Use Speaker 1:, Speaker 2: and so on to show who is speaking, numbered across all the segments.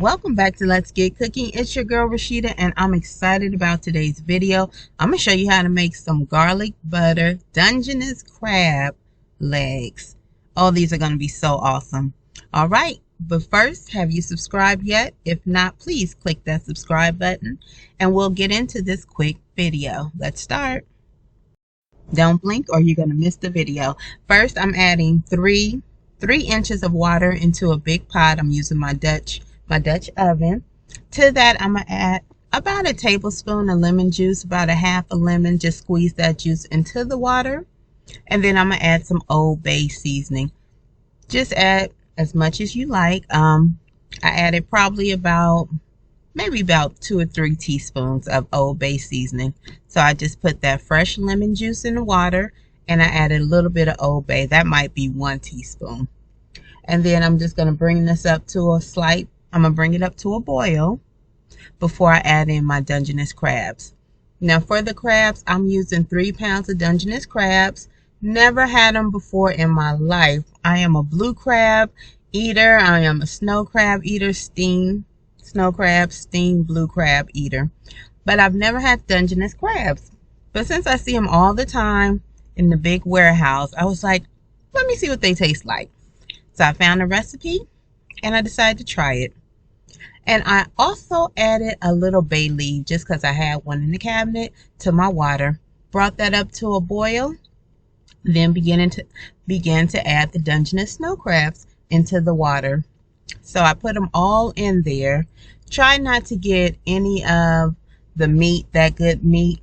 Speaker 1: Welcome back to Let's Get Cooking. It's your girl Rashida and I'm excited about today's video. I'm going to show you how to make some garlic butter Dungeness crab legs. Oh, these are going to be so awesome. All right, but first, have you subscribed yet? If not, please click that subscribe button and we'll get into this quick video. Let's start. Don't blink or you're going to miss the video. First, I'm adding three inches of water into a big pot. I'm using my Dutch oven. To that, I'm going to add about a tablespoon of lemon juice, about a half a lemon. Just squeeze that juice into the water. And then I'm going to add some Old Bay seasoning. Just add as much as you like. I added probably maybe about 2 or 3 teaspoons of Old Bay seasoning. So I just put that fresh lemon juice in the water and I added a little bit of Old Bay. That might be 1 teaspoon. And then I'm just going to bring this up to I'm going to bring it up to a boil before I add in my Dungeness crabs. Now for the crabs, I'm using 3 pounds of Dungeness crabs. Never had them before in my life. I am a blue crab eater. I am a snow crab eater, steamed snow crab, steamed blue crab eater. But I've never had Dungeness crabs. But since I see them all the time in the big warehouse, I was like, let me see what they taste like. So I found a recipe and I decided to try it. And I also added a little bay leaf just because I had one in the cabinet to my water. Brought that up to a boil. Then began to add the Dungeness snow crabs into the water. So I put them all in there. Try not to get any of the meat, that good meat,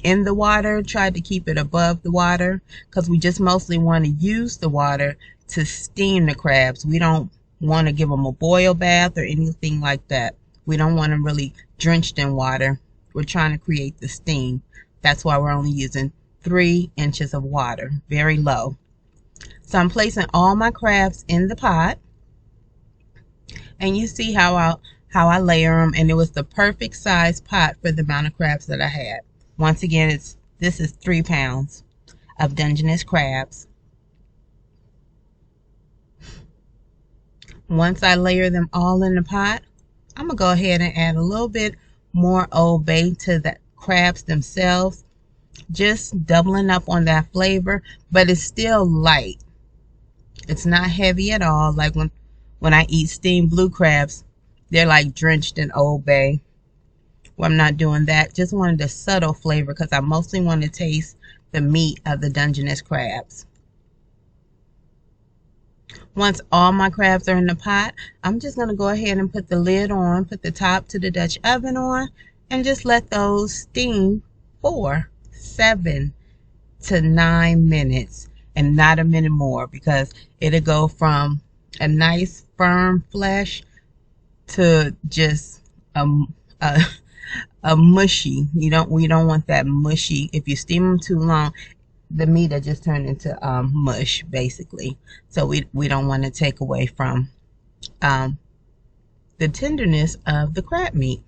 Speaker 1: in the water. Try to keep it above the water because we just mostly want to use the water to steam the crabs. We don't want to give them a boil bath or anything like that. We don't want them really drenched in water. We're trying to create the steam. That's why we're only using 3 inches of water, very low. So I'm placing all my crabs in the pot, and you see how I layer them, and it was the perfect size pot for the amount of crabs that I had. Once again, this is 3 pounds of Dungeness crabs. Once I layer them all in the pot, I'm going to go ahead and add a little bit more Old Bay to the crabs themselves. Just doubling up on that flavor, but it's still light. It's not heavy at all. Like when I eat steamed blue crabs, they're like drenched in Old Bay. Well, I'm not doing that. Just wanted a subtle flavor because I mostly want to taste the meat of the Dungeness crabs. Once all my crabs are in the pot, I'm just going to go ahead and put the lid on, put the top to the Dutch oven on, and just let those steam for 7 to 9 minutes and not a minute more, because it'll go from a nice firm flesh to just a mushy. We don't want that mushy. If you steam them too long, the meat will just turn into mush basically. So we don't want to take away from the tenderness of the crab meat.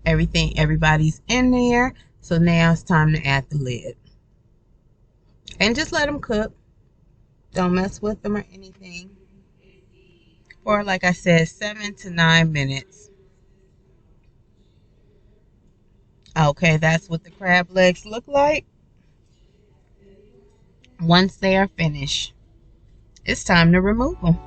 Speaker 1: Everybody's in there. So now it's time to add the lid. And just let them cook. Don't mess with them or anything. For, like I said, 7 to 9 minutes. Okay, that's what the crab legs look like. Once they are finished, it's time to remove them.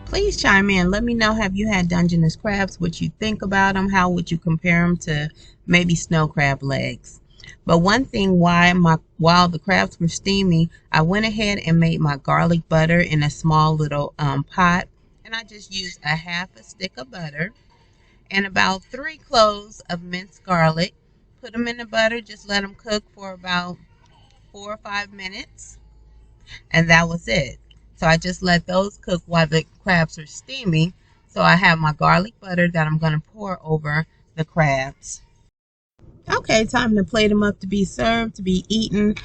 Speaker 1: Please chime in. Let me know, have you had Dungeness crabs? What you think about them? How would you compare them to maybe snow crab legs? But one thing, while the crabs were steaming, I went ahead and made my garlic butter in a small little pot. And I just used a half a stick of butter and about 3 cloves of minced garlic. put them in the butter, just let them cook for about 4 or 5 minutes, and that was it. So I just let those cook while the crabs are steaming. So I have my garlic butter that I'm going to pour over the crabs. Okay, time to plate them up to be served, to be eaten.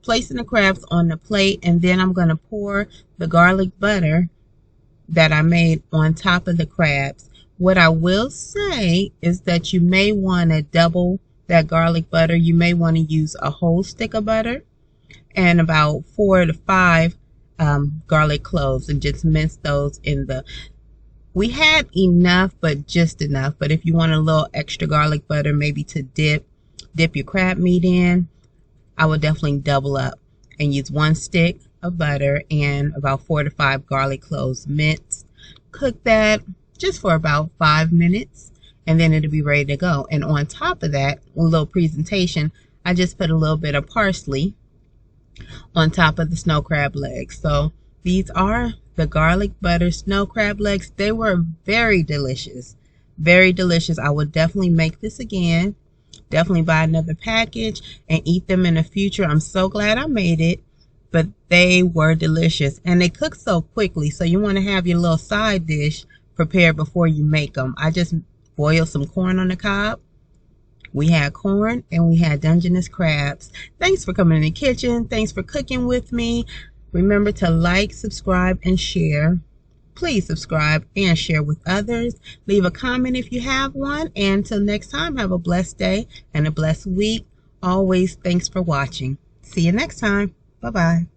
Speaker 1: Placing the crabs on the plate, and then I'm going to pour the garlic butter that I made on top of the crabs. What I will say is that you may want to double that garlic butter. You may want to use a whole stick of butter and about 4 to 5 garlic cloves, and just mince those in the. We had enough, but just enough. But if you want a little extra garlic butter, maybe to dip your crab meat in, I would definitely double up and use 1 stick of butter and about 4 to 5 garlic cloves minced. Cook that just for about 5 minutes, and then it'll be ready to go. And on top of that, a little presentation, I just put a little bit of parsley on top of the snow crab legs. So these are the garlic butter snow crab legs. They were very delicious. Very delicious. I would definitely make this again. Definitely buy another package and eat them in the future. I'm so glad I made it, but they were delicious and they cook so quickly. So you want to have your little side dish prepared before you make them. I just boiled some corn on the cob. We had corn and we had Dungeness crabs. Thanks for coming in the kitchen. Thanks for cooking with me. Remember to like, subscribe, and share. Please subscribe and share with others. Leave a comment if you have one. And until next time, have a blessed day and a blessed week. Always, thanks for watching. See you next time. Bye-bye.